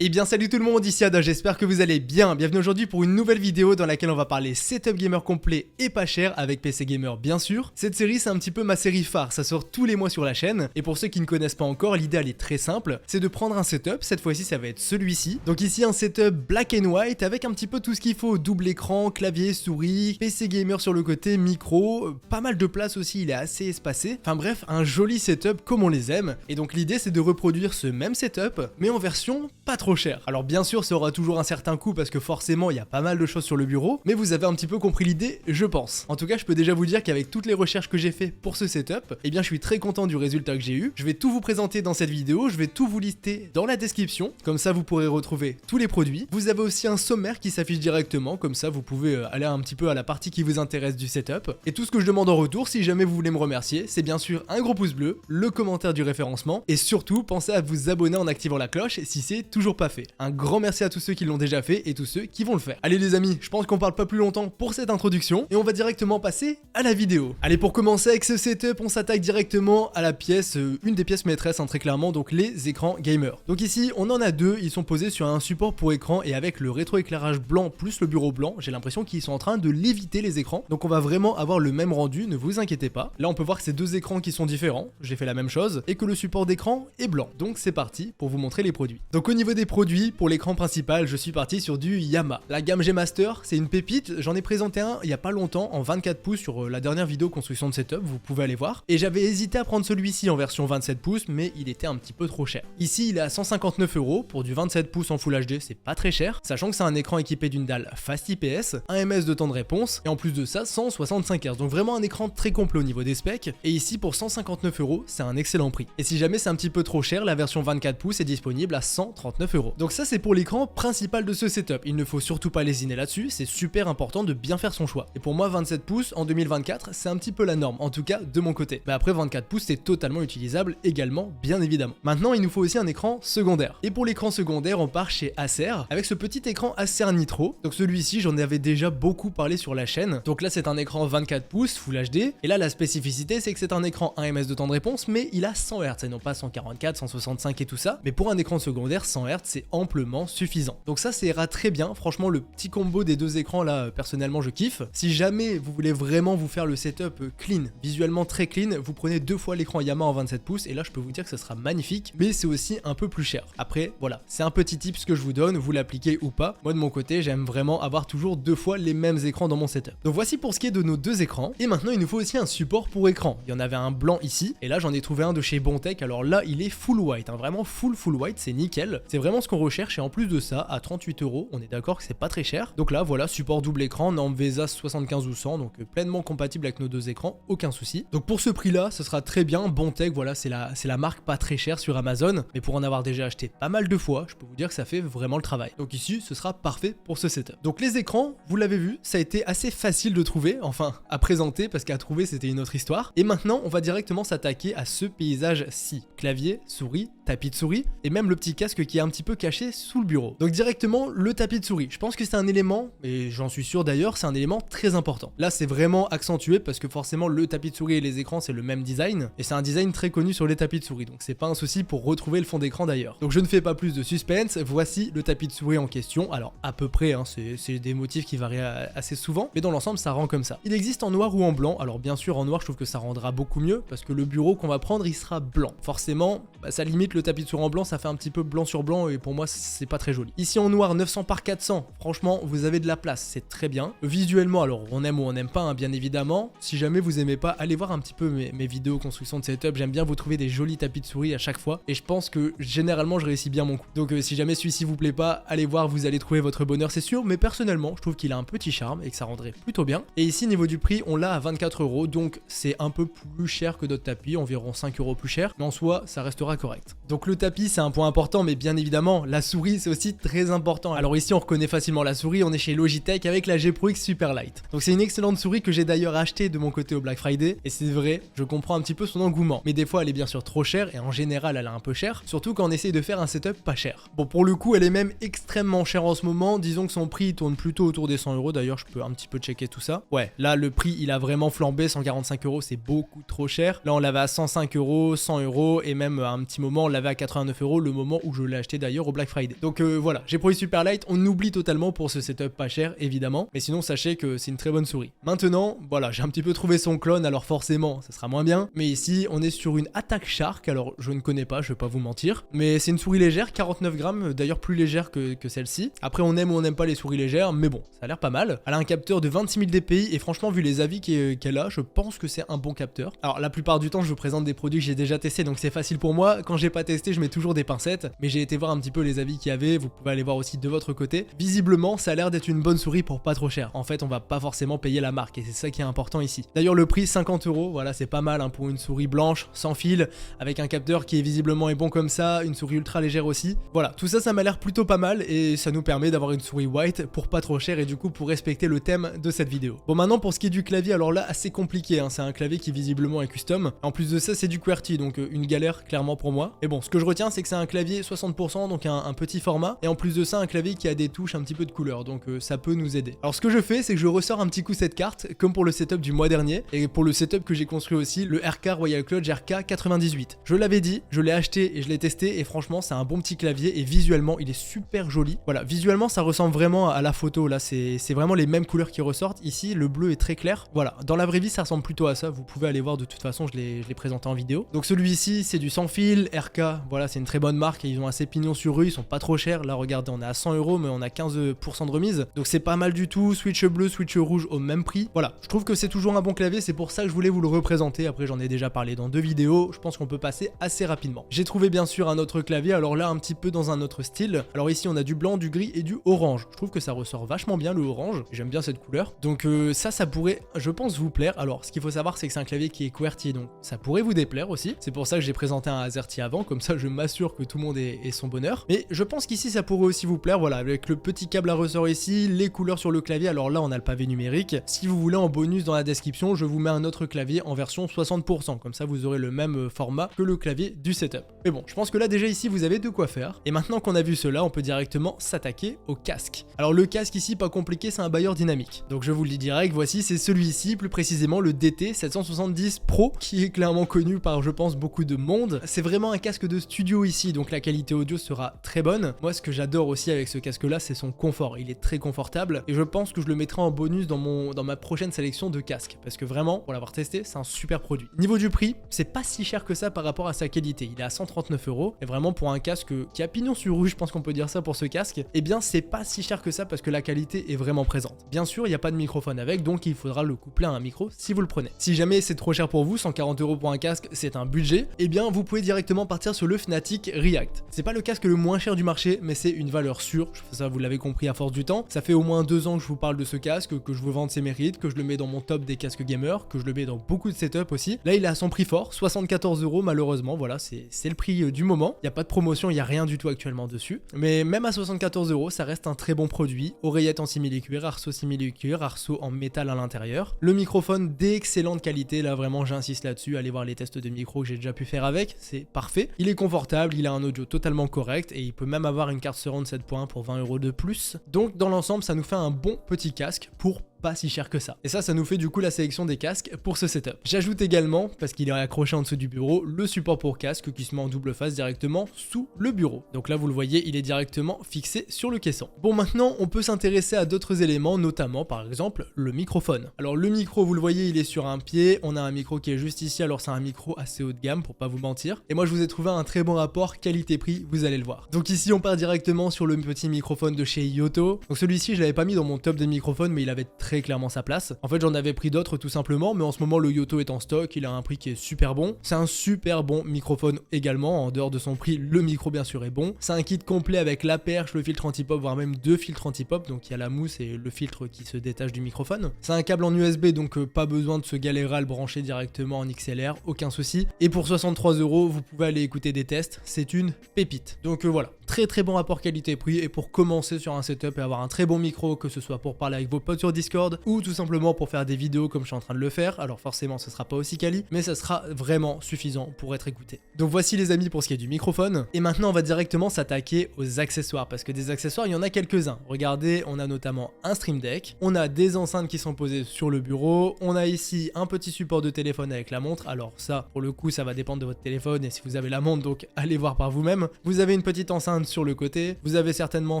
Eh bien salut tout le monde, ici Ada, j'espère que vous allez bien. Bienvenue aujourd'hui pour une nouvelle vidéo dans laquelle on va parler setup gamer complet et pas cher avec PC Gamer bien sûr. Cette série c'est un petit peu ma série phare, ça sort tous les mois sur la chaîne. Et pour ceux qui ne connaissent pas encore, l'idée elle est très simple, c'est de prendre un setup, cette fois-ci ça va être celui-ci. Donc ici un setup black and white avec un petit peu tout ce qu'il faut, double écran, clavier, souris, PC Gamer sur le côté, micro, pas mal de place aussi, il est assez espacé. Enfin bref, un joli setup comme on les aime. Et donc l'idée c'est de reproduire ce même setup, mais en version pas trop cher. Alors bien sûr ça aura toujours un certain coût parce que forcément il y a pas mal de choses sur le bureau, mais vous avez un petit peu compris l'idée je pense. En tout cas je peux déjà vous dire qu'avec toutes les recherches que j'ai fait pour ce setup, eh bien je suis très content du résultat que j'ai eu. Je vais tout vous présenter dans cette vidéo, je vais tout vous lister dans la description, comme ça vous pourrez retrouver tous les produits. Vous avez aussi un sommaire qui s'affiche directement, comme ça vous pouvez aller un petit peu à la partie qui vous intéresse du setup. Et tout ce que je demande en retour, si jamais vous voulez me remercier, c'est bien sûr un gros pouce bleu, le commentaire du référencement, et surtout pensez à vous abonner en activant la cloche si c'est toujours pas fait. Un grand merci à tous ceux qui l'ont déjà fait et tous ceux qui vont le faire. Allez les amis, je pense qu'on parle pas plus longtemps pour cette introduction et on va directement passer à la vidéo. Allez, pour commencer avec ce setup, on s'attaque directement à la pièce, une des pièces maîtresses très clairement, donc les écrans gamer. Donc ici on en a deux, ils sont posés sur un support pour écran et avec le rétroéclairage blanc plus le bureau blanc, j'ai l'impression qu'ils sont en train de léviter les écrans. Donc on va vraiment avoir le même rendu, ne vous inquiétez pas. Là on peut voir que c'est deux écrans qui sont différents, j'ai fait la même chose, et que le support d'écran est blanc. Donc c'est parti pour vous montrer les produits. Donc au niveau des produits, pour l'écran principal, je suis parti sur du Yamaha. La gamme G Master, c'est une pépite, j'en ai présenté un il y a pas longtemps en 24 pouces sur la dernière vidéo construction de setup, vous pouvez aller voir. Et j'avais hésité à prendre celui-ci en version 27 pouces, mais il était un petit peu trop cher. Ici, il est à 159 € pour du 27 pouces en Full HD, c'est pas très cher, sachant que c'est un écran équipé d'une dalle Fast IPS, 1 ms de temps de réponse, et en plus de ça, 165 Hz. Donc vraiment un écran très complet au niveau des specs. Et ici, pour 159 €, c'est un excellent prix. Et si jamais c'est un petit peu trop cher, la version 24 pouces est disponible à 139 €. Donc ça, c'est pour l'écran principal de ce setup. Il ne faut surtout pas lésiner là-dessus, c'est super important de bien faire son choix. Et pour moi, 27 pouces en 2024, c'est un petit peu la norme, en tout cas de mon côté. Mais après, 24 pouces, c'est totalement utilisable également, bien évidemment. Maintenant, il nous faut aussi un écran secondaire. Et pour l'écran secondaire, on part chez Acer, avec ce petit écran Acer Nitro. Donc celui-ci, j'en avais déjà beaucoup parlé sur la chaîne. Donc là, c'est un écran 24 pouces, Full HD. Et là, la spécificité, c'est que c'est un écran 1 ms de temps de réponse, mais il a 100 Hz, et non pas 144, 165 et tout ça. Mais pour un écran secondaire, 100 Hz, c'est amplement suffisant. Donc ça ira très bien, franchement le petit combo des deux écrans là, personnellement je kiffe. Si jamais vous voulez vraiment vous faire le setup clean, visuellement très clean, vous prenez deux fois l'écran Yamaha en 27 pouces et là je peux vous dire que ça sera magnifique, mais c'est aussi un peu plus cher. Après voilà, c'est un petit tip que je vous donne, vous l'appliquez ou pas. Moi de mon côté j'aime vraiment avoir toujours deux fois les mêmes écrans dans mon setup. Donc voici pour ce qui est de nos deux écrans, et maintenant il nous faut aussi un support pour écran. Il y en avait un blanc ici, et là j'en ai trouvé un de chez Bontech, alors là il est full white, vraiment full white, c'est nickel. C'est vraiment ce qu'on recherche, et en plus de ça, à 38 €, on est d'accord que c'est pas très cher. Donc là voilà, support double écran, norme VESA 75 ou 100, donc pleinement compatible avec nos deux écrans, aucun souci. Donc pour ce prix là, ce sera très bien. Bontech, voilà, c'est la marque pas très chère sur Amazon, mais pour en avoir déjà acheté pas mal de fois, je peux vous dire que ça fait vraiment le travail. Donc ici, ce sera parfait pour ce setup. Donc les écrans, vous l'avez vu, ça a été assez facile de trouver, enfin à présenter, parce qu'à trouver c'était une autre histoire. Et maintenant, on va directement s'attaquer à ce paysage-ci. Clavier, souris, tapis de souris, et même le petit casque qui est un petit peu caché sous le bureau. Donc directement, le tapis de souris. Je pense que c'est un élément, et j'en suis sûr d'ailleurs, c'est un élément très important. Là, c'est vraiment accentué parce que forcément, le tapis de souris et les écrans, c'est le même design, et c'est un design très connu sur les tapis de souris, donc c'est pas un souci pour retrouver le fond d'écran d'ailleurs. Donc je ne fais pas plus de suspense, voici le tapis de souris en question. Alors à peu près, c'est des motifs qui varient assez souvent, mais dans l'ensemble, ça rend comme ça. Il existe en noir ou en blanc. Alors bien sûr, en noir, je trouve que ça rendra beaucoup mieux, parce que le bureau qu'on va prendre, il sera blanc. Forcément, ça limite le tapis de souris en blanc, ça fait un petit peu blanc sur blanc, et pour moi, c'est pas très joli. Ici en noir, 900 par 400, franchement vous avez de la place, c'est très bien. Visuellement, alors on aime ou on n'aime pas, bien évidemment. Si jamais vous aimez pas, allez voir un petit peu mes vidéos construction de setup, j'aime bien vous trouver des jolis tapis de souris à chaque fois, et je pense que généralement je réussis bien mon coup. Donc si jamais celui-ci vous plaît pas, allez voir, vous allez trouver votre bonheur c'est sûr, mais personnellement je trouve qu'il a un petit charme et que ça rendrait plutôt bien. Et ici niveau du prix, on l'a à 24 €, donc c'est un peu plus cher que d'autres tapis, environ 5 € plus cher, mais en soi ça restera correct. Donc le tapis c'est un point important, mais bien évidemment la souris c'est aussi très important. Alors ici on reconnaît facilement la souris, on est chez Logitech avec la G Pro X Superlight. Donc c'est une excellente souris que j'ai d'ailleurs achetée de mon côté au Black Friday, et c'est vrai, je comprends un petit peu son engouement, mais des fois elle est bien sûr trop chère, et en général elle est un peu chère, surtout quand on essaye de faire un setup pas cher. Bon, pour le coup elle est même extrêmement chère en ce moment, disons que son prix tourne plutôt autour des 100 €, d'ailleurs je peux un petit peu checker tout ça. Ouais, là le prix il a vraiment flambé, 145 € c'est beaucoup trop cher. Là on l'avait à 105 €, 100 € et même à un petit moment on l'avait à 89 € le moment où je l'ai acheté d'ailleurs. d'ailleurs au Black Friday. Donc voilà, j'ai pris Superlight, on oublie totalement pour ce setup pas cher évidemment, mais sinon sachez que c'est une très bonne souris. Maintenant, voilà, j'ai un petit peu trouvé son clone, alors forcément ça sera moins bien, mais ici on est sur une Attack Shark, alors je ne connais pas, je vais pas vous mentir, mais c'est une souris légère, 49 grammes, d'ailleurs plus légère que celle-ci. Après on aime ou on n'aime pas les souris légères, mais bon, ça a l'air pas mal. Elle a un capteur de 26 000 dpi et franchement vu les avis qu'elle a, je pense que c'est un bon capteur. Alors la plupart du temps je vous présente des produits que j'ai déjà testés, donc c'est facile pour moi. Quand j'ai pas testé, je mets toujours des pincettes, mais j'ai été voir un petit peu les avis qu'il y avait, vous pouvez aller voir aussi de votre côté. Visiblement ça a l'air d'être une bonne souris pour pas trop cher. En fait on va pas forcément payer la marque et c'est ça qui est important ici. D'ailleurs le prix 50 €, voilà c'est pas mal hein, pour une souris blanche, sans fil, avec un capteur qui est visiblement bon comme ça, une souris ultra légère aussi. Voilà, tout ça m'a l'air plutôt pas mal et ça nous permet d'avoir une souris white pour pas trop cher et du coup pour respecter le thème de cette vidéo. Bon maintenant pour ce qui est du clavier, alors là assez compliqué hein, c'est un clavier qui visiblement est custom. En plus de ça c'est du QWERTY donc une galère clairement pour moi. Et bon ce que je retiens c'est que c'est un clavier 60% donc un petit format et en plus de ça un clavier qui a des touches un petit peu de couleur donc ça peut nous aider. Alors ce que je fais c'est que je ressors un petit coup cette carte comme pour le setup du mois dernier et pour le setup que j'ai construit aussi, le RK Royal Kludge RK98. Je l'avais dit, je l'ai acheté et je l'ai testé et franchement c'est un bon petit clavier et visuellement il est super joli. Voilà, visuellement ça ressemble vraiment à la photo là, c'est vraiment les mêmes couleurs qui ressortent. Ici le bleu est très clair. Voilà, dans la vraie vie ça ressemble plutôt à ça, vous pouvez aller voir de toute façon, je l'ai présenté en vidéo. Donc celui-ci c'est du sans fil, RK, voilà c'est une très bonne marque et ils ont assez pignon sur rue, ils sont pas trop chers. Là regardez on est à 100 € mais on a 15% de remise. Donc c'est pas mal du tout, switch bleu, switch rouge au même prix. Voilà, je trouve que c'est toujours un bon clavier, c'est pour ça que je voulais vous le représenter. Après j'en ai déjà parlé dans 2 vidéos, je pense qu'on peut passer assez rapidement. J'ai trouvé bien sûr un autre clavier, alors là un petit peu dans un autre style. Alors ici on a du blanc, du gris et du orange. Je trouve que ça ressort vachement bien le orange, j'aime bien cette couleur. Donc ça pourrait je pense vous plaire. Alors ce qu'il faut savoir c'est que c'est un clavier qui est QWERTY donc ça pourrait vous déplaire aussi. C'est pour ça que j'ai présenté un AZERTY avant, comme ça je m'assure que tout le monde ait son bonheur. Mais je pense qu'ici ça pourrait aussi vous plaire, voilà avec le petit câble à ressort ici, les couleurs sur le clavier. Alors là on a le pavé numérique. Si vous voulez en bonus dans la description je vous mets un autre clavier en version 60%, comme ça vous aurez le même format que le clavier du setup. Mais bon, je pense que là déjà ici vous avez de quoi faire. Et maintenant qu'on a vu cela, on peut directement s'attaquer au casque. Alors le casque ici pas compliqué, c'est un bailleur dynamique. Donc je vous le dis direct, voici c'est celui-ci, plus précisément le DT770 Pro, qui est clairement connu par je pense beaucoup de monde. C'est vraiment un casque de studio ici, donc la qualité audio sera très bonne. Moi ce que j'adore aussi avec ce casque là c'est son confort, il est très confortable et je pense que je le mettrai en bonus dans ma prochaine sélection de casques parce que vraiment pour l'avoir testé c'est un super produit. Niveau du prix, c'est pas si cher que ça par rapport à sa qualité, il est à 139 € et vraiment pour un casque qui a pignon sur rue, je pense qu'on peut dire ça pour ce casque, et bien c'est pas si cher que ça parce que la qualité est vraiment présente. Bien sûr il n'y a pas de microphone avec donc il faudra le coupler à un micro si vous le prenez. Si jamais c'est trop cher pour vous, 140 € pour un casque c'est un budget, et bien vous pouvez directement partir sur le Fnatic React. C'est pas le casque le moins cher du marché mais c'est une valeur sûre, ça vous l'avez compris à force du temps. Ça fait au moins 2 ans que je vous parle de ce casque, que je vous vende ses mérites, que je le mets dans mon top des casques gamers, que je le mets dans beaucoup de setups aussi. Là il est à son prix fort, 74 € malheureusement, voilà c'est le prix du moment. Il n'y a pas de promotion, il n'y a rien du tout actuellement dessus. Mais même à 74 € ça reste un très bon produit. Oreillette en simili-cuir, arceau simili-cuir, arceau en métal à l'intérieur. Le microphone d'excellente qualité, là vraiment j'insiste là-dessus, allez voir les tests de micro que j'ai déjà pu faire avec, c'est parfait. Il est confortable, il a un audio totalement correct et il peut même avoir une carte surround 7.1 pour 20 € de plus. Donc dans l'ensemble ça nous fait un bon petit casque pour pas si cher que ça. Et ça nous fait du coup la sélection des casques pour ce setup. J'ajoute également, parce qu'il est accroché en dessous du bureau, le support pour casque qui se met en double face directement sous le bureau. Donc là vous le voyez, il est directement fixé sur le caisson. Bon maintenant on peut s'intéresser à d'autres éléments, notamment par exemple le microphone. Alors le micro vous le voyez il est sur un pied, on a un micro qui est juste ici, alors c'est un micro assez haut de gamme pour pas vous mentir. Et moi je vous ai trouvé un très bon rapport qualité-prix, vous allez le voir. Donc ici on part directement sur le petit microphone de chez Yoto. Donc celui-ci je l'avais pas mis dans mon top des microphones mais il avait très clairement sa place. En fait j'en avais pris d'autres tout simplement, mais en ce moment le Yoto est en stock, il a un prix qui est super bon. C'est un super bon microphone également, en dehors de son prix, le micro bien sûr est bon. C'est un kit complet avec la perche, le filtre anti-pop, voire même 2 filtres anti-pop, donc il y a la mousse et le filtre qui se détache du microphone. C'est un câble en USB, donc pas besoin de se galérer à le brancher directement en XLR, aucun souci. Et pour 63 €, vous pouvez aller écouter des tests, c'est une pépite. Donc voilà, très bon rapport qualité-prix, et pour commencer sur un setup et avoir un très bon micro, que ce soit pour parler avec vos potes sur Discord, Discord ou tout simplement pour faire des vidéos comme je suis en train de le faire. Alors forcément ce sera pas aussi quali, mais ça sera vraiment suffisant pour être écouté. Donc voici les amis pour ce qui est du microphone. Et maintenant on va directement s'attaquer aux accessoires, parce que des accessoires il y en a quelques-uns. Regardez, on a notamment un Stream Deck, on a des enceintes qui sont posées sur le bureau, on a ici un petit support de téléphone avec la montre. Alors ça pour le coup ça va dépendre de votre téléphone et si vous avez la montre, donc allez voir par vous-même. Vous avez une petite enceinte sur le côté, vous avez certainement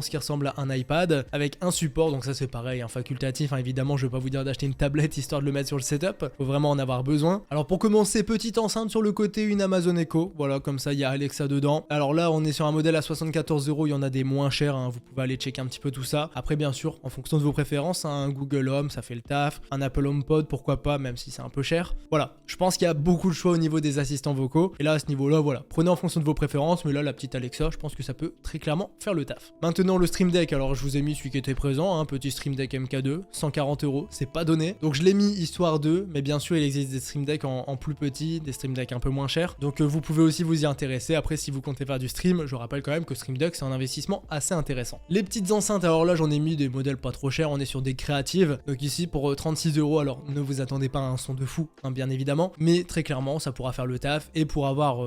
ce qui ressemble à un iPad avec un support, donc ça c'est pareil, un facultatif, hein, évidemment je vais pas vous dire d'acheter une tablette histoire de le mettre sur le setup, faut vraiment en avoir besoin. Alors pour commencer, petite enceinte sur le côté, une Amazon Echo, voilà, comme ça il y a Alexa dedans. Alors là on est sur un modèle à 74 €, il y en a des moins chers, hein, vous pouvez aller checker un petit peu tout ça. Après bien sûr en fonction de vos préférences, hein, un Google Home ça fait le taf, un Apple HomePod pourquoi pas, même si c'est un peu cher. Voilà, je pense qu'il y a beaucoup de choix au niveau des assistants vocaux, et là à ce niveau là voilà, prenez en fonction de vos préférences, mais là la petite Alexa je pense que ça peut très clairement faire le taf. Maintenant le Stream Deck, alors je vous ai mis celui qui était présent, un petit Stream Deck MK2, 140 €, c'est pas donné, donc je l'ai mis histoire de, mais bien sûr il existe des Stream Deck en plus petits, des Stream Deck un peu moins chers, donc vous pouvez aussi vous y intéresser. Après si vous comptez faire du stream, je rappelle quand même que Stream Deck c'est un investissement assez intéressant. Les petites enceintes, alors là j'en ai mis des modèles pas trop chers, on est sur des créatives, donc ici pour 36 €, alors ne vous attendez pas à un son de fou, hein, bien évidemment, mais très clairement ça pourra faire le taf, et pour avoir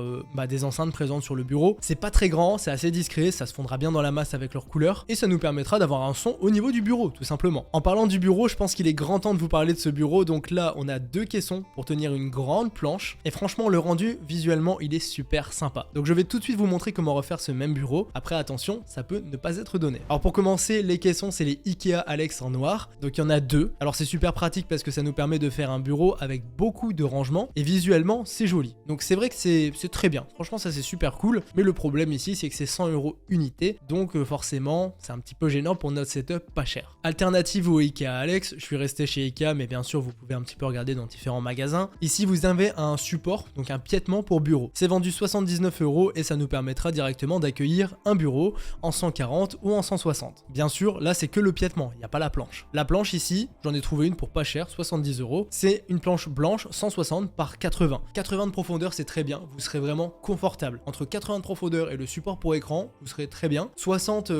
des enceintes présentes sur le bureau, c'est pas très grand, c'est assez discret, ça se fondra bien dans la masse avec leur couleur, et ça nous permettra d'avoir un son au niveau du bureau, tout simplement. En parlant du bureau, je pense qu'il est grand temps de vous parler de ce bureau, donc là on a deux caissons pour tenir une grande planche, et franchement le rendu visuellement il est super sympa. Donc je vais tout de suite vous montrer comment refaire ce même bureau. Après attention, ça peut ne pas être donné. Alors pour commencer, les caissons c'est les Ikea Alex en noir, donc il y en a deux. Alors c'est super pratique parce que ça nous permet de faire un bureau avec beaucoup de rangement, et visuellement c'est joli. Donc c'est vrai que c'est très bien, franchement ça c'est super cool, mais le problème ici c'est que c'est 100 € unité, donc forcément c'est un petit peu gênant pour notre setup pas cher. Alternative au Ikea Alex, je suis resté chez Ikea, mais bien sûr vous pouvez un petit peu regarder dans différents magasins. Ici vous avez un support, donc un piétement pour bureau. C'est vendu 79 € et ça nous permettra directement d'accueillir un bureau en 140 ou en 160. Bien sûr là c'est que le piétement, il n'y a pas la planche. La planche ici, j'en ai trouvé une pour pas cher, 70 €. C'est une planche blanche 160 par 80. 80 de profondeur c'est très bien, vous serez vraiment confortable. Entre 80 de profondeur et le support pour écran, vous serez très bien. 60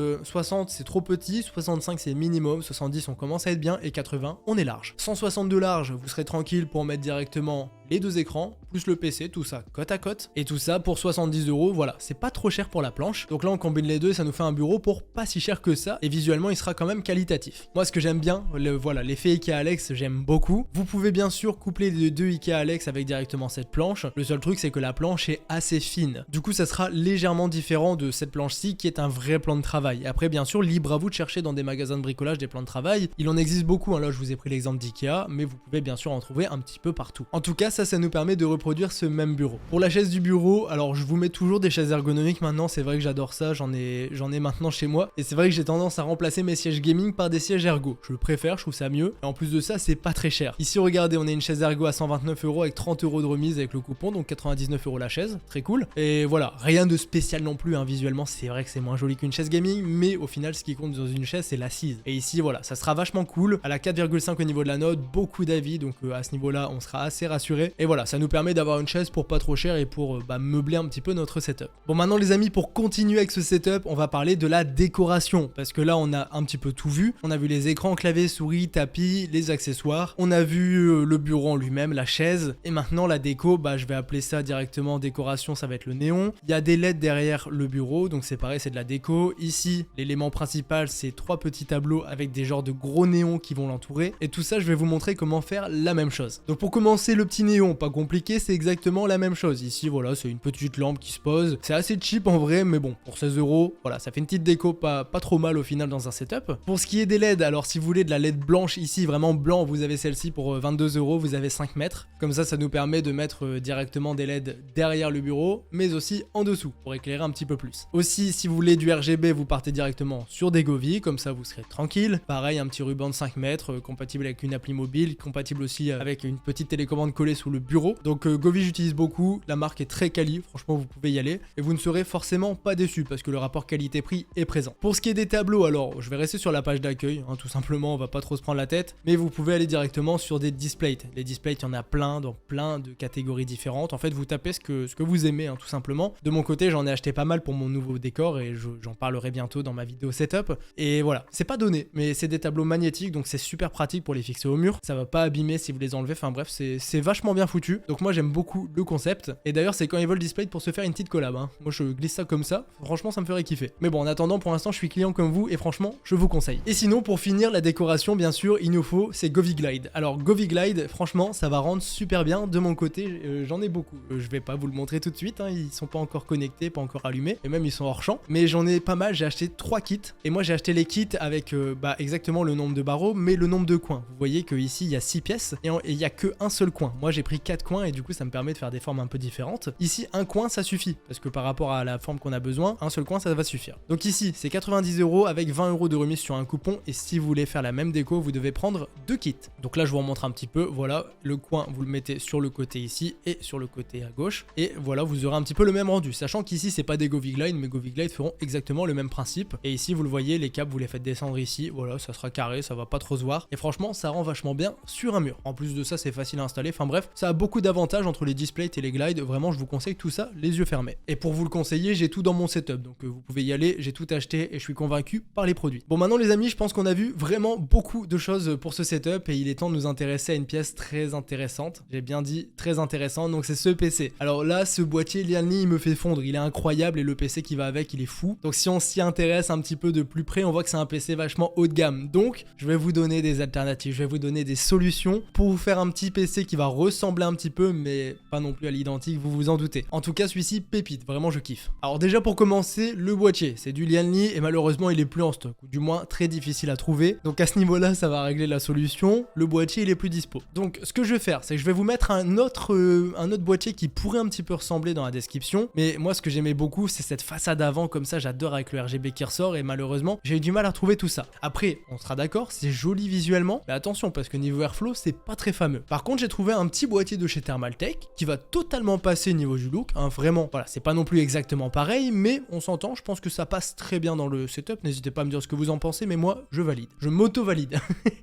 c'est trop petit, 65 c'est minimum, 70 on commence à être bien, et 80 on est large. 160 de large, vous serez tranquille pour mettre directement les deux écrans, plus le PC, tout ça côte à côte, et tout ça pour 70 €, voilà, c'est pas trop cher pour la planche. Donc là on combine les deux, ça nous fait un bureau pour pas si cher que ça, et visuellement il sera quand même qualitatif. Moi ce que j'aime bien, voilà, l'effet Ikea Alex j'aime beaucoup. Vous pouvez bien sûr coupler les deux Ikea Alex avec directement cette planche, le seul truc c'est que la planche est assez fine, du coup ça sera légèrement différent de cette planche-ci qui est un vrai plan de travail. Après bien sûr libre à vous de chercher dans des magasins de bricolage des plans de travail, il en existe beaucoup, hein. Là je vous ai pris l'exemple d'Ikea, mais vous pouvez bien sûr en trouver un petit peu partout. En tout cas ça nous permet de reproduire ce même bureau. Pour la chaise du bureau, alors je vous mets toujours des chaises ergonomiques maintenant, c'est vrai que j'adore ça, j'en ai maintenant chez moi, et c'est vrai que j'ai tendance à remplacer mes sièges gaming par des sièges ergo. Je le préfère, je trouve ça mieux, et en plus de ça c'est pas très cher. Ici regardez, on a une chaise ergo à 129 € avec 30 € de remise avec le coupon, donc 99 € la chaise, très cool. Et voilà, rien de spécial non plus, hein. Visuellement c'est vrai que c'est moins joli qu'une chaise gaming, mais au final ce qui compte dans une chaise c'est l'assise. Et ici voilà, ça sera vachement cool, à la 4,5 au niveau de la note, beaucoup d'avis, donc à ce niveau là on sera assez rassuré. Et voilà, ça nous permet d'avoir une chaise pour pas trop cher et pour meubler un petit peu notre setup. Bon maintenant les amis, pour continuer avec ce setup, on va parler de la décoration, parce que là on a un petit peu tout vu. On a vu les écrans, clavier, souris, tapis, les accessoires, on a vu le bureau en lui-même, la chaise, et maintenant la déco, je vais appeler ça directement décoration, ça va être le néon. Il y a des LED derrière le bureau, donc c'est pareil, c'est de la déco. Ici l'élément principal c'est 3 petits tableaux avec des genres de gros néons qui vont l'entourer, et tout ça je vais vous montrer comment faire la même chose. Donc pour commencer, le petit néon, pas compliqué, c'est exactement la même chose. Ici voilà, c'est une petite lampe qui se pose, c'est assez cheap en vrai, mais bon, pour 16 €, voilà, ça fait une petite déco pas trop mal au final dans un setup. Pour ce qui est des LED, alors si vous voulez de la LED blanche, ici vraiment blanc, vous avez celle-ci pour 22 €, vous avez 5 mètres, comme ça nous permet de mettre directement des LED derrière le bureau, mais aussi en dessous, pour éclairer un petit peu plus. Aussi, si vous voulez du RGB, vous partez directement sur des Govee, comme ça vous serez tranquille. Pareil, un petit ruban de 5 mètres, compatible avec une appli mobile, compatible aussi avec une petite télécommande collée sous le bureau. Donc Govee j'utilise beaucoup, la marque est très quali, franchement vous pouvez y aller et vous ne serez forcément pas déçu parce que le rapport qualité-prix est présent. Pour ce qui est des tableaux, alors je vais rester sur la page d'accueil, tout simplement, on va pas trop se prendre la tête, mais vous pouvez aller directement sur des displays. Les displays, il y en a plein, dans plein de catégories différentes. En fait, vous tapez ce que vous aimez, tout simplement. De mon côté, j'en ai acheté pas mal pour mon nouveau décor et j'en parlerai bientôt dans ma vidéo setup. Et voilà, c'est pas donné, mais c'est des tableaux magnétiques, donc c'est super pratique pour les fixer au mur. Ça va pas abîmer si vous les enlevez, enfin bref, c'est vachement bien foutu. Donc moi j'aime beaucoup le concept. Et d'ailleurs, c'est quand ils veulent display pour se faire une petite collab. Moi je glisse ça comme ça, franchement ça me ferait kiffer. Mais bon, en attendant, pour l'instant, je suis client comme vous et franchement, je vous conseille. Et sinon, pour finir la décoration, bien sûr, il nous faut c'est Govee Glide. Alors Govee Glide, franchement, ça va rendre super bien. De mon côté, j'en ai beaucoup. Je vais pas vous le montrer tout de suite, ils sont pas encore connectés, pas encore allumés, et même ils sont hors champ. Mais j'en ai pas mal, j'ai acheté 3 kits. Et moi j'ai acheté les kits avec exactement le nombre de barreaux, mais le nombre de coins. Vous voyez que ici il y a 6 pièces et il y a que un seul coin. Moi j'ai pris 4 coins et du coup ça me permet de faire des formes un peu différentes. Ici un coin ça suffit, parce que par rapport à la forme qu'on a besoin, un seul coin ça va suffire. Donc ici c'est 90 € avec 20 € de remise sur un coupon, et si vous voulez faire la même déco, vous devez prendre 2 kits. Donc là je vous remontre un petit peu, voilà, le coin vous le mettez sur le côté ici et sur le côté à gauche, et voilà, vous aurez un petit peu le même rendu, sachant qu'ici c'est pas des Govee Glide, mais Govee Glide feront exactement le même principe. Et ici vous le voyez, les câbles vous les faites descendre ici, voilà, ça sera carré, ça va pas trop se voir, et franchement ça rend vachement bien sur un mur. En plus de ça, c'est facile à installer, enfin bref, ça a beaucoup d'avantages entre les displays et les glides. Vraiment je vous conseille tout ça les yeux fermés. Et pour vous le conseiller, j'ai tout dans mon setup, donc vous pouvez y aller, j'ai tout acheté et je suis convaincu par les produits. Bon, maintenant les amis, je pense qu'on a vu vraiment beaucoup de choses pour ce setup et il est temps de nous intéresser à une pièce très intéressante. J'ai bien dit très intéressante, donc c'est ce PC. Alors là, ce boîtier Lianli, il me fait fondre, il est incroyable et le PC qui va avec, il est fou. Donc si on s'y intéresse un petit peu de plus près, on voit que c'est un PC vachement haut de gamme. Donc je vais vous donner des alternatives, je vais vous donner des solutions pour vous faire un petit PC qui va ressembler un petit peu, mais pas non plus à l'identique, vous vous en doutez. En tout cas, celui-ci pépite, vraiment je kiffe. Alors déjà pour commencer, le boîtier, c'est du Lianli et malheureusement il est plus en stock, ou du moins très difficile à trouver. Donc à ce niveau-là, ça va régler la solution. Le boîtier, il est plus dispo. Donc ce que je vais faire, c'est que je vais vous mettre un autre boîtier qui pourrait un petit peu ressembler dans la description. Mais moi, ce que j'aimais beaucoup, c'est cette façade avant, comme ça, j'adore avec le RGB qui ressort et malheureusement, j'ai eu du mal à trouver tout ça. Après, on sera d'accord, c'est joli visuellement, mais attention parce que niveau airflow, c'est pas très fameux. Par contre, j'ai trouvé un petit boîtier de chez Thermaltake qui va totalement passer niveau du look. Vraiment, voilà, c'est pas non plus exactement pareil, mais on s'entend, je pense que ça passe très bien dans le setup. N'hésitez pas à me dire ce que vous en pensez, mais moi, je valide. Je m'auto-valide.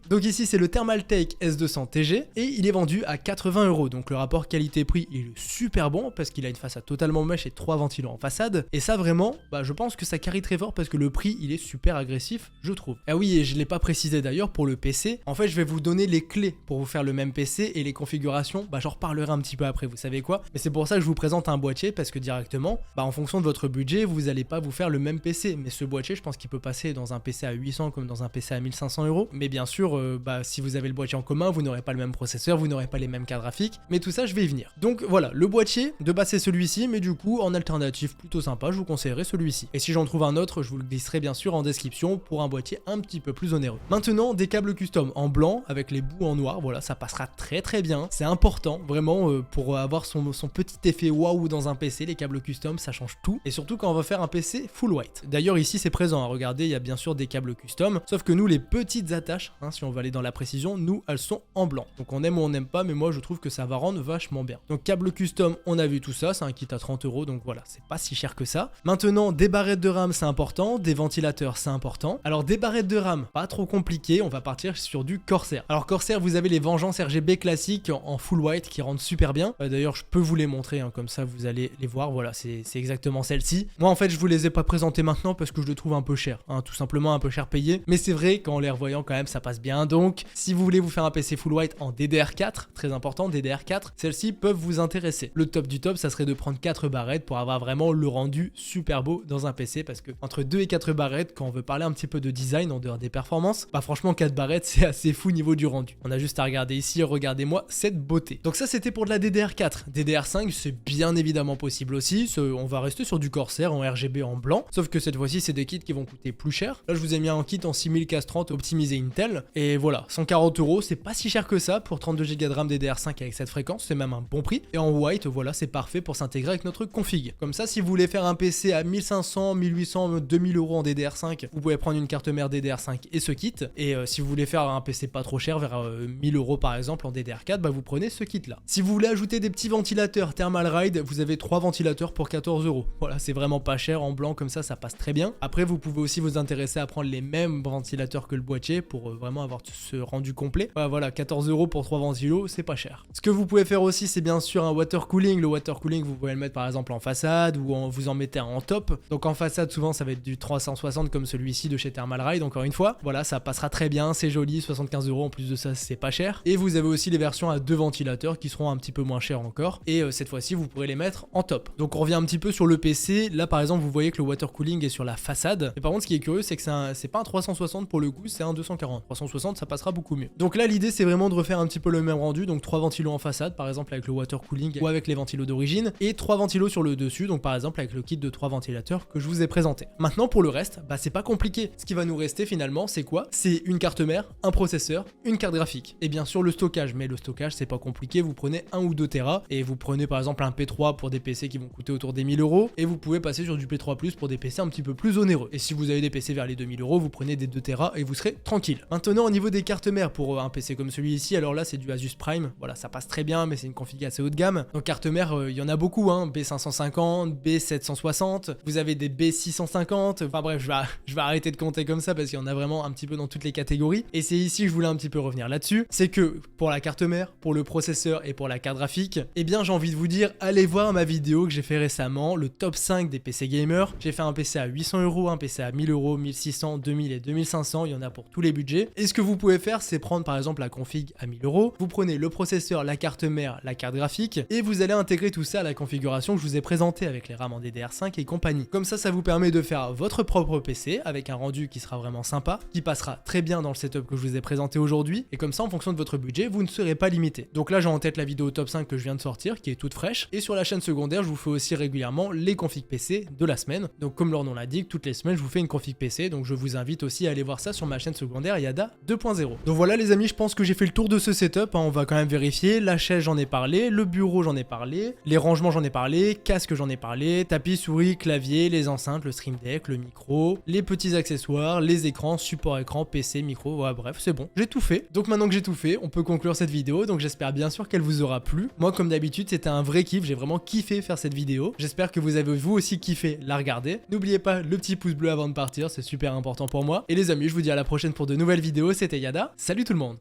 Donc ici, c'est le Thermaltake S200 TG et il est vendu à 80 €. Donc le rapport qualité-prix, il est super bon parce qu'il a une façade totalement mèche et 3 ventilants en façade. Et ça, vraiment, je pense que ça carry très fort parce que le prix, il est super agressif, je trouve. Ah oui, et je l'ai pas précisé d'ailleurs pour le PC. En fait, je vais vous donner les clés pour vous faire le même PC et les configurations, j'en reparlerai un petit peu après, vous savez quoi. Mais c'est pour ça que je vous présente un boîtier parce que directement, en fonction de votre budget, vous allez pas vous faire le même PC. Mais ce boîtier, je pense qu'il peut passer dans un PC à 800 comme dans un PC à 1500 €. Mais bien sûr, si vous avez le boîtier en commun, vous n'aurez pas le même processeur, vous n'aurez pas les mêmes cartes graphiques. Mais tout ça, je vais y venir. Donc voilà, le boîtier, de base c'est celui-ci, mais du coup, en alternative plutôt sympa, je vous conseillerais celui-ci. Et si j'en trouve un autre, je vous le glisserai bien sûr en description pour un boîtier un petit peu plus onéreux. Maintenant, des câbles custom en blanc avec les bouts en noir, voilà, ça passera très très bien. C'est important, vraiment, pour avoir son petit effet waouh dans un PC, les câbles custom, ça change tout. Et surtout quand on va faire un PC full white. D'ailleurs, ici c'est présent, regardez, il y a bien sûr des câbles custom, sauf que nous, les petites attaches, si on va aller dans la précision, nous, elles sont en blanc. Donc on aime ou on n'aime pas, mais moi je trouve que ça va rendre vachement bien. Donc câble custom, on a vu tout ça, c'est un kit à 30 €, donc voilà, c'est pas si cher que ça. Maintenant, des barrettes de RAM, c'est important, des ventilateurs, c'est important. Alors des barrettes de RAM, pas trop compliqué, on va partir sur du Corsair. Alors Corsair, vous avez les Vengeance RGB classiques en full white qui rendent super bien. D'ailleurs, je peux vous les montrer, comme ça vous allez les voir, voilà, c'est exactement celle-ci. Moi en fait, je vous les ai pas présentées maintenant parce que je les trouve un peu cher, tout simplement un peu cher payé. Mais c'est vrai qu'en les revoyant quand même, ça passe bien. Donc si vous voulez vous faire un PC full white en DDR4, très important, DDR4, celles-ci peuvent vous intéresser. Le top du top, ça serait de prendre 4 barrettes pour avoir vraiment le rendu super beau dans un PC, parce que entre 2 et 4 barrettes, quand on veut parler un petit peu de design en dehors des performances, franchement 4 barrettes c'est assez fou niveau du rendu. On a juste à regarder ici, regardez-moi cette beauté. Donc ça c'était pour de la DDR4. DDR5 c'est bien évidemment possible aussi, on va rester sur du Corsair en RGB en blanc, sauf que cette fois-ci c'est des kits qui vont coûter plus cher. Là je vous ai mis un kit en 6000 Cas30 optimisé Intel, et voilà, 140 €, c'est pas si cher que ça pour 32 Go de RAM DDR5 avec cette fréquence, c'est même un bon prix. Et en white, voilà, c'est parfait pour s'intégrer avec notre config. Comme ça, si vous voulez faire un PC à 1500, 1800, 2000 € en DDR5, vous pouvez prendre une carte mère DDR5 et ce kit. Et si vous voulez faire un PC pas trop cher, vers 1000 € par exemple en DDR4, vous prenez prenez ce kit là. Si vous voulez ajouter des petits ventilateurs Thermal Ride, vous avez 3 ventilateurs pour 14 €. Voilà, c'est vraiment pas cher, en blanc comme ça passe très bien. Après vous pouvez aussi vous intéresser à prendre les mêmes ventilateurs que le boîtier pour vraiment avoir ce rendu complet. Voilà, 14 € pour 3 ventilos, c'est pas cher. Ce que vous pouvez faire aussi, c'est bien sûr un water cooling. Le water cooling, vous pouvez le mettre par exemple en façade ou vous en mettez un en top. Donc en façade, souvent ça va être du 360 comme celui-ci de chez Thermal Ride, encore une fois. Voilà, ça passera très bien, c'est joli, 75 € en plus de ça, c'est pas cher. Et vous avez aussi les versions à 2 ventilateurs qui seront un petit peu moins chers encore. Et cette fois-ci, vous pourrez les mettre en top. Donc on revient un petit peu sur le PC. Là par exemple, vous voyez que le water cooling est sur la façade. Mais par contre, ce qui est curieux, c'est que c'est pas un 360 pour le coup, c'est un 240. 360, ça passera beaucoup mieux. Donc là, l'idée, c'est vraiment de refaire un petit peu le même rendu. Donc 3 ventilos en façade, par exemple avec le water cooling ou avec les ventilos d'origine, et 3 ventilos sur le dessus, donc par exemple avec le kit de 3 ventilateurs que je vous ai présenté. Maintenant pour le reste, c'est pas compliqué. Ce qui va nous rester finalement, c'est quoi? C'est une carte mère, un processeur, une carte graphique, et bien sûr le stockage. Mais le stockage, c'est pas compliqué, vous prenez 1 ou 2 Tera, et vous prenez par exemple un P3 pour des PC qui vont coûter autour des 1000 €, et vous pouvez passer sur du P3+ pour des PC un petit peu plus onéreux. Et si vous avez des PC vers les 2000 €, vous prenez des 2 Tera et vous serez tranquille. Maintenant au niveau des cartes mères pour un PC comme celui-ci, alors là c'est du Asus Prime, voilà, ça passe très bien, mais c'est une config assez haut de gamme. Donc carte mère, il y en a beaucoup, hein, B550, B760, vous avez des B650, enfin bref, je vais arrêter de compter comme ça parce qu'il y en a vraiment un petit peu dans toutes les catégories. Et c'est ici que je voulais un petit peu revenir là-dessus, c'est que pour la carte mère, pour le processeur et pour la carte graphique, eh bien j'ai envie de vous dire, allez voir ma vidéo que j'ai fait récemment, le top 5 des PC gamers. J'ai fait un PC à 800 €, un PC à 1000 €, 1600, 2000 et 2500, il y en a pour tous les budgets. Et ce que vous pouvez faire, c'est prendre par exemple la config à 1000 €, vous prenez le processeur, la carte mère, la carte graphique, et vous allez intégrer tout ça à la configuration que je vous ai présentée avec les RAM en DDR5 et compagnie. Comme ça vous permet de faire votre propre PC avec un rendu qui sera vraiment sympa, qui passera très bien dans le setup que je vous ai présenté aujourd'hui, et comme ça en fonction de votre budget, vous ne serez pas limité. Donc là j'ai en tête la vidéo top 5 que je viens de sortir, qui est toute fraîche, et sur la chaîne secondaire, je vous fais aussi régulièrement les configs PC de la semaine. Donc comme leur nom l'indique, toutes les semaines je vous fais une config PC, donc je vous invite aussi à aller voir ça sur ma chaîne secondaire Yada 2.0. Donc voilà les amis, je pense que j'ai fait le tour de ce setup, hein, on va quand même vérifier. La chaise j'en ai parlé, le bureau j'en ai parlé, les rangements j'en ai parlé, casque j'en ai parlé, tapis, souris, clavier, les enceintes, le stream deck, le micro, les petits accessoires, les écrans, support écran, PC, micro, ouais, bref c'est bon, j'ai tout fait. Donc maintenant que j'ai tout fait, on peut conclure cette vidéo, donc j'espère bien sûr qu'elle vous aura plu. Moi comme d'habitude c'était un vrai kiff, j'ai vraiment kiffé faire cette vidéo. J'espère que vous avez vous aussi kiffé la regarder. N'oubliez pas le petit pouce bleu avant de partir, c'est super important pour moi. Et les amis, je vous dis à la prochaine pour de nouvelles vidéos, c'était Yada, salut tout le monde.